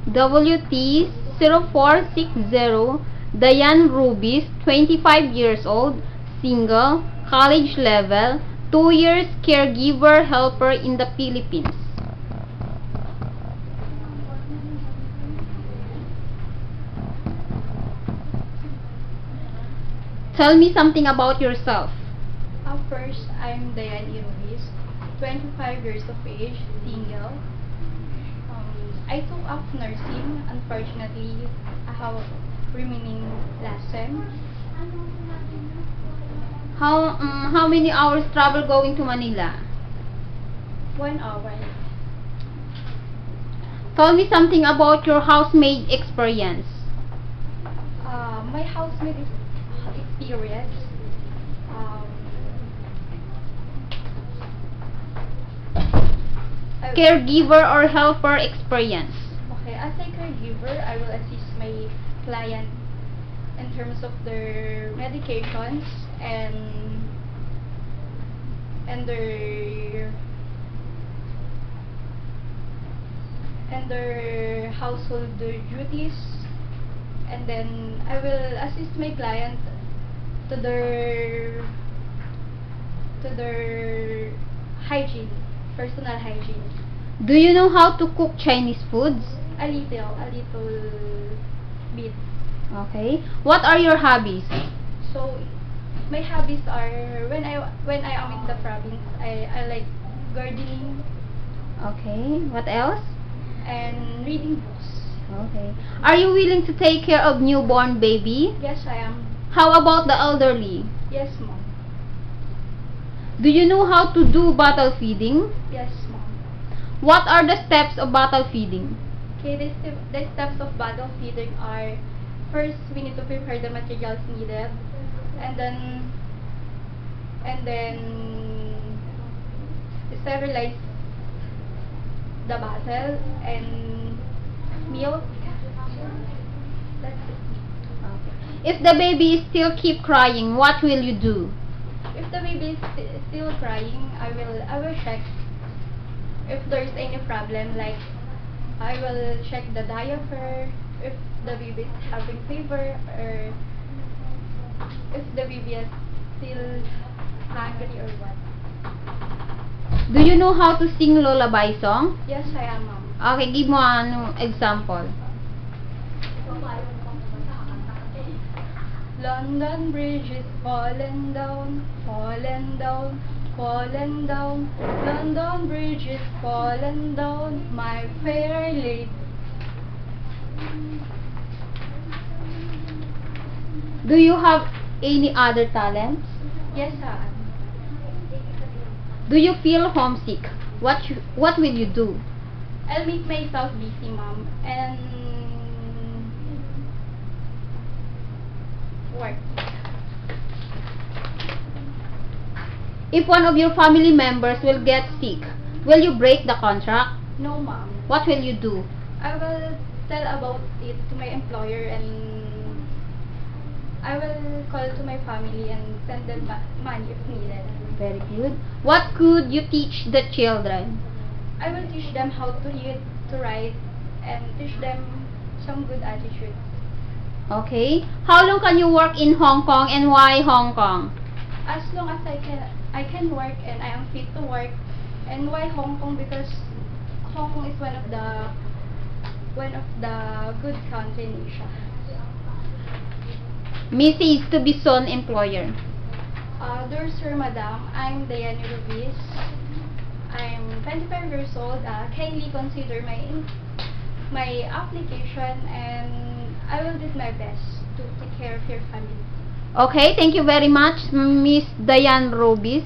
WT0460, Diane Rubis, 25 years old, single, college level, 2 years caregiver helper in the Philippines. Tell me something about yourself. First, I'm Diane Rubis, 25 years of age, single. I took up nursing. Unfortunately, I have remaining lesson. How many hours travel going to Manila? 1 hour. Tell me something about your housemaid experience. My housemaid experience. Caregiver or helper experience. Okay, as a caregiver, I will assist my client in terms of their medications and their household duties, and then I will assist my client to their hygiene, personal hygiene. Do you know how to cook Chinese foods? A little bit. Okay. What are your hobbies? So my hobbies are when I am in the province, I like gardening. Okay. What else? And reading books. Okay. Are you willing to take care of newborn baby? Yes, I am. How about the elderly? Yes, mom. Do you know how to do bottle feeding? Yes, mom. What are the steps of bottle feeding? Okay, the steps of bottle feeding are: first, we need to prepare the materials needed, and then sterilize the bottle and milk. That's it. Okay. If the baby still keep crying, what will you do? If the baby is still crying, I will check if there is any problem. Like, I will check the diaper, if the baby is having fever, or if the baby is still hungry or what. Do you know how to sing lullaby song? Yes, I am, mom. Okay, give mo an example. London Bridge is falling down, falling down, falling down. London Bridge is falling down, my fair lady. Do you have any other talents? Yes, I am. Do you feel homesick? What will you do? I'll make myself busy, mom, and work. If one of your family members will get sick, will you break the contract? No, mom. What will you do? I will tell about it to my employer, and I will call to my family and send them money if needed. Very good. What could you teach the children? I will teach them how to read, to write, and teach them some good attitude. Okay. How long can you work in Hong Kong, and why Hong Kong? As long as I can work and I am fit to work. And why Hong Kong? Because Hong Kong is one of the good country in Asia. Mrs. to be son employer. Dear Sir, Madam, I'm Diane Rubis. I'm 25 years old. Kindly consider my application, and I will do my best to take care of your family. Okay, thank you very much, Miss Diane Rubis.